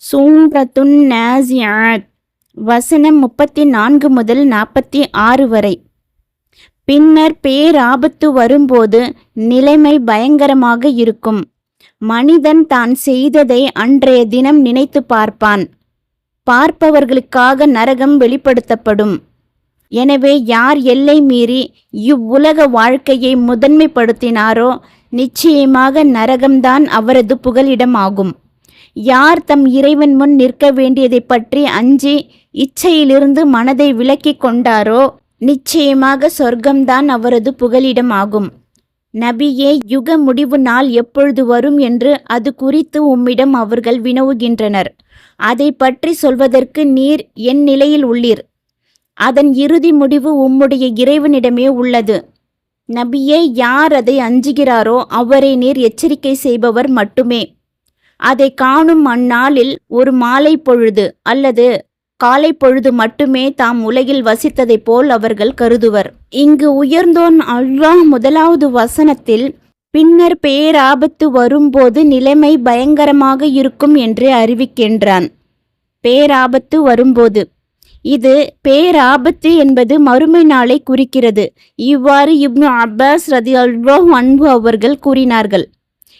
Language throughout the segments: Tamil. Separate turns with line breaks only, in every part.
சூரத்துன் நாசிஆத் வசனம் 34 முதல் 46 வரை. பின்னர் பேராபத்து வரும்போது நிலைமை பயங்கரமாக இருக்கும். மனிதன் தான் செய்ததை அன்றைய தினம் நினைத்து பார்ப்பான். பார்ப்பவர்களுக்காக நரகம் வெளிப்படுத்தப்படும். எனவே யார் எல்லை மீறி இவ்வுலக வாழ்க்கையை முதன்மைப்படுத்தினாரோ நிச்சயமாக நரகம்தான் அவரது புகலிடமாகும். யார் தம் இறைவன் முன் நிற்க வேண்டியதை பற்றி அஞ்சி இச்சையிலிருந்து மனதை விலக்கி கொண்டாரோ நிச்சயமாக சொர்க்கம்தான் அவரது புகலிடமாகும். நபியே, யுக முடிவு நாள் எப்பொழுது வரும் என்று அது குறித்து உம்மிடம் அவர்கள் வினவுகின்றனர். அதை பற்றி சொல்வதற்கு நீர் என் நிலையில் உள்ளீர். அதன் இறுதி முடிவு உம்முடைய இறைவனிடமே உள்ளது. நபியே, யார் அதை அஞ்சுகிறாரோ அவரை நீர் எச்சரிக்கை செய்பவர் மட்டுமே. அதை காணும் அந்நாளில் ஒரு மாலை பொழுது அல்லது காலை பொழுது மட்டுமே தாம் உலகில் வசித்ததை போல் அவர்கள் கருதுவர். இங்கு உயர்ந்தோன் அல்லாஹ் முதலாவது வசனத்தில் பின்னர் பேராபத்து வரும்போது நிலைமை பயங்கரமாக இருக்கும் என்று அறிவிக்கின்றான். பேராபத்து வரும்போது, இது பேராபத்து என்பது மறுமை நாளை குறிக்கிறது. இவ்வாறு இப்னு அப்பாஸ் ரலியல்லாஹு அன்ஹு அவர்கள் கூறினார்கள்.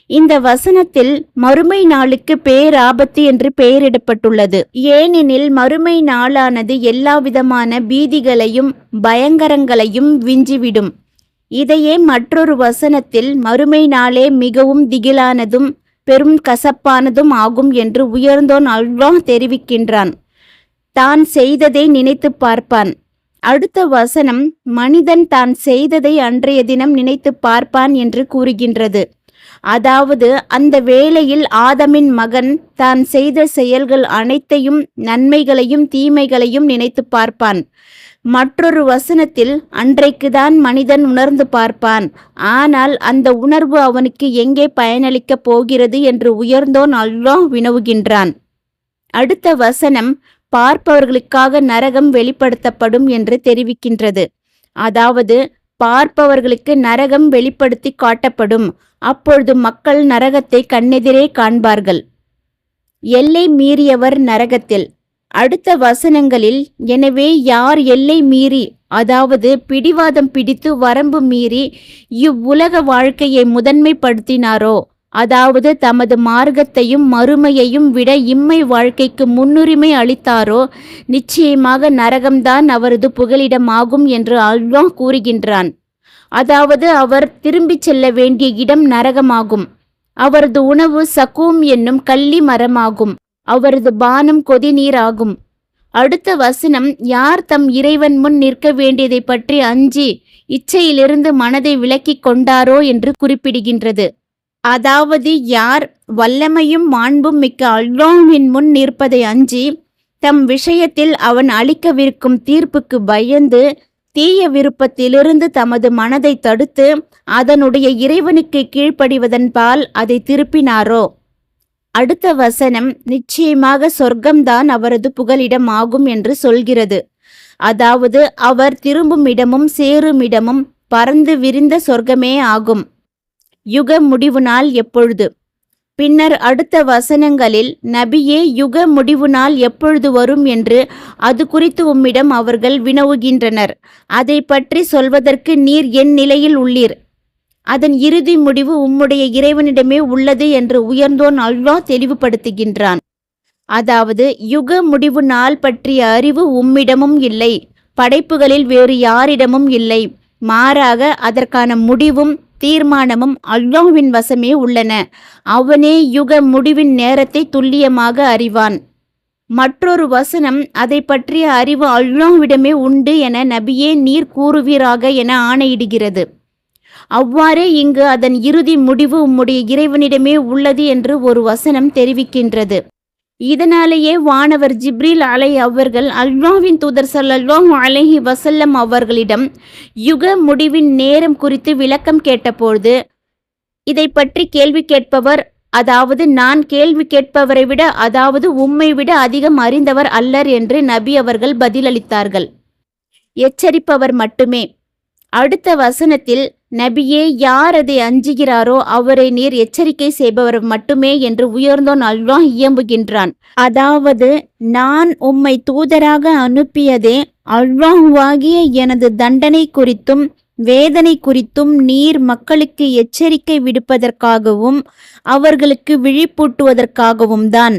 இந்த வசனத்தில் மறுமை நாளுக்கு பேராபத்து என்று பெயரிடப்பட்டுள்ளது. ஏனெனில் மறுமை நாளானது எல்லாவிதமான பீதிகளையும் பயங்கரங்களையும் விஞ்சிவிடும். இதையே மற்றொரு வசனத்தில் மறுமை நாளே மிகவும் திகிலானதும் பெரும் கசப்பானதும் ஆகும் என்று உயர்ந்தோன் அல்லாஹ் தெரிவிக்கின்றான். தான் செய்ததை நினைத்து பார்ப்பான். அடுத்த வசனம் மனிதன் தான் செய்ததை அன்றைய தினம் நினைத்து பார்ப்பான் என்று கூறுகின்றது. அதாவது அந்த வேளையில் ஆதமின் மகன் தான் செய்த செயல்கள் அனைத்தையும் நன்மைகளையும் தீமைகளையும் நினைத்து பார்ப்பான். மற்றொரு வசனத்தில் அன்றைக்குதான் மனிதன் உணர்ந்து பார்ப்பான். ஆனால் அந்த உணர்வு அவனுக்கு எங்கே பயனளிக்கப் போகிறது என்று உயர்ந்தோன் அல்லாஹ் வினவுகின்றான். அடுத்த வசனம் பார்ப்பவர்களுக்காக நரகம் வெளிப்படுத்தப்படும் என்று தெரிவிக்கின்றது. அதாவது பார்ப்பவர்களுக்கு நரகம் வெளிப்படுத்தி காட்டப்படும். அப்பொழுது மக்கள் நரகத்தை கண்ணெதிரே காண்பார்கள். எல்லை மீறியவர் நரகத்தில். அடுத்த வசனங்களில் எனவே யார் எல்லை மீறி, அதாவது பிடிவாதம் பிடித்து வரம்பு மீறி இவ்வுலக வாழ்க்கையை முதன்மைப்படுத்தினாரோ, அதாவது தமது மார்க்கத்தையும் மறுமையையும் விட இம்மை வாழ்க்கைக்கு முன்னுரிமை அளித்தாரோ நிச்சயமாக நரகம்தான் அவரது புகலிடமாகும் என்று அல்லாஹ் கூறுகின்றான். அதாவது அவர் திரும்பிச் செல்ல வேண்டிய இடம் நரகமாகும். அவரது உணவு சக்கூம் என்னும் கள்ளி மரமாகும். அவரது பானம் கொதிநீர் ஆகும். அடுத்த வசனம் யார் தம் இறைவன் முன் நிற்க வேண்டியதை பற்றி அஞ்சி இச்சையிலிருந்து மனதை விலக்கி கொண்டாரோ என்று குறிப்பிடுகின்றது. அதாவது யார் வல்லமையும் மாண்பும் மிக்க அல்லாஹ்வின் முன் நிற்பதை அஞ்சி தம் விஷயத்தில் அவன் அளிக்கவிருக்கும் தீர்ப்புக்கு பயந்து தீய விருப்பத்திலிருந்து தமது மனதை தடுத்து அதனுடைய இறைவனுக்கு கீழ்ப்படிவதன் பால் அதை திருப்பினாரோ. அடுத்த வசனம் நிச்சயமாக சொர்க்கம்தான் அவரது புகலிடம் ஆகும் என்று சொல்கிறது. அதாவது அவர் திரும்பும் இடமும் சேரும் இடமும் பறந்து விரிந்த சொர்க்கமே ஆகும். யுக முடிவு நாள் எப்பொழுது? பின்னர் அடுத்த வசனங்களில் நபியே, யுக முடிவு நாள் எப்பொழுது வரும் என்று அது குறித்து உம்மிடம் அவர்கள் வினவுகின்றனர். அதை பற்றி சொல்வதற்கு நீர் என் நிலையில் உள்ளீர். அதன் இறுதி முடிவு உம்முடைய இறைவனிடமே உள்ளது என்று உயர்ந்தோன் அல்லாஹ் தெளிவுபடுத்துகின்றான். அதாவது யுக முடிவு நாள் பற்றிய அறிவு உம்மிடமும் இல்லை, படைப்புகளில் வேறு யாரிடமும் இல்லை. மாறாக அதற்கான முடிவும் தீர்மானமும் அல்லாஹ்வின் வசமே உள்ளன. அவனே யுக முடிவின் நேரத்தை துல்லியமாக அறிவான். மற்றொரு வசனம் அதை பற்றிய அறிவு அல்லாஹ்விடமே உண்டு என நபியே நீர் கூறுவீராக என ஆணையிடுகிறது. அவ்வாறே இங்கு அதன் இறுதி முடிவு உம்முடைய இறைவனிடமே உள்ளது என்று ஒரு வசனம் தெரிவிக்கின்றது. இதனாலேயே வானவர் ஜிப்ரீல் அவர்கள் அல்லாஹ்வின் தூதர் ஸல்லல்லாஹு அலைஹி வஸல்லம் அவர்களிடம் யுக முடிவின் நேரம் குறித்து விளக்கம் கேட்டபொழுது இதை பற்றி கேள்வி கேட்பவர், அதாவது நான் கேள்வி கேட்பவரை விட, அதாவது உம்மை விட அதிகம் அறிந்தவர் அல்லர் என்று நபி அவர்கள் பதிலளித்தார்கள். எச்சரிப்பவர் மட்டுமே. அடுத்த வசனத்தில் நபியே, யார் அதை அஞ்சுகிறாரோ அவரை நீர் எச்சரிக்கை செய்பவர் மட்டுமே என்று உயர்ந்தோன் அல்லாஹ் இயம்புகின்றான். அதாவது, நான் உம்மை தூதராக அனுப்பியதே அல்லாஹ்வாகிய எனது தண்டனை குறித்தும் வேதனை குறித்தும் நீர் மக்களுக்கு எச்சரிக்கை விடுப்பதற்காகவும் அவர்களுக்கு விழிப்பூட்டுவதற்காகவும் தான்.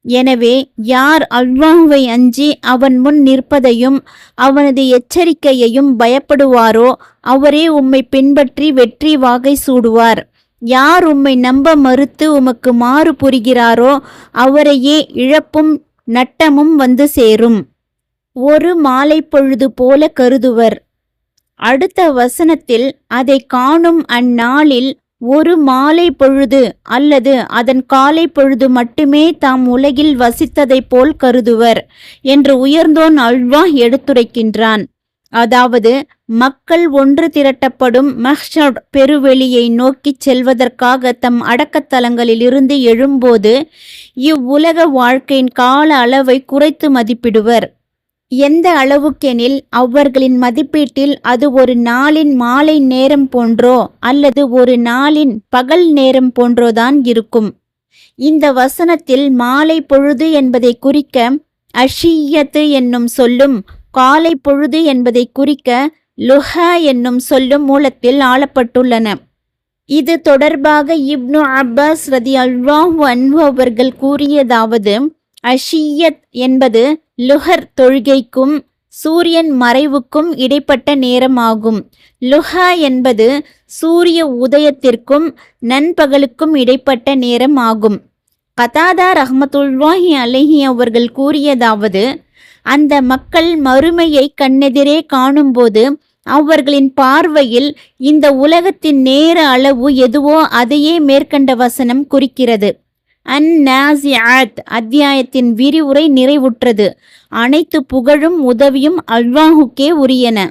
எனவே யார் அல்லாஹ்வை அஞ்சி அவன் முன் நிற்பதையும் அவனது எச்சரிக்கையையும் பயப்படுவாரோ அவரே உம்மை பின்பற்றி வெற்றி வாகை சூடுவார். யார் உம்மை நம்ப மறுத்து உமக்கு மாறு புரிகிறாரோ அவரையே இழப்பும் நட்டமும் வந்து சேரும். ஒரு மாலை பொழுது போல கருதுவர். அடுத்த வசனத்தில் அதை காணும் அந்நாளில் ஒரு மாலை பொழுது அல்லது அதன் காலை பொழுது மட்டுமே தாம் உலகில் வசித்ததைப் போல் கருதுவர் என்று உயர்ந்தோன் அல்லாஹ் எடுத்துரைக்கின்றான். அதாவது, மக்கள் ஒன்று திரட்டப்படும் மஹ்ஷர் பெருவெளியை நோக்கிச் செல்வதற்காக தம் அடக்கத்தலங்களிலிருந்து எழும்போது இவ்வுலக வாழ்க்கையின் கால அளவை குறைத்து மதிப்பிடுவர். எந்த அளவுக்கெனில் அவர்களின் மதிப்பீட்டில் அது ஒரு நாளின் மாலை நேரம் போன்றோ அல்லது ஒரு நாளின் பகல் நேரம் போன்றோதான் இருக்கும். இந்த வசனத்தில் மாலை பொழுது என்பதை குறிக்க அஷியத்து என்னும் சொல்லும் காலை பொழுது என்பதை குறிக்க லுஹா என்னும் சொல்லும் மூலத்தில் ஆளப்பட்டுள்ளன. இது தொடர்பாக இப்னு அப்பாஸ் ரலியல்லாஹு அன்ஹு அவர்கள் கூறியதாவது, அஷியத் என்பது லுஹர் தொழுகைக்கும் சூரியன் மறைவுக்கும் இடைப்பட்ட நேரமாகும். லுஹா என்பது சூரிய உதயத்திற்கும் நண்பகலுக்கும் இடைப்பட்ட நேரம் ஆகும். கதாதா ரஹ்மத்துல்லாஹி அலைஹி அவர்கள் கூறியதாவது, அந்த மக்கள் மறுமையை கண்ணெதிரே காணும்போது அவர்களின் பார்வையில் இந்த உலகத்தின் நேர அளவு எதுவோ அதையே மேற்கண்ட வசனம் குறிக்கிறது. அன்-நாஸிஆத் அத்தியாயத்தின் விரிவுரை நிறைவுற்றது. அனைத்து புகழும் உதவியும் அல்லாஹுக்கே உரியன.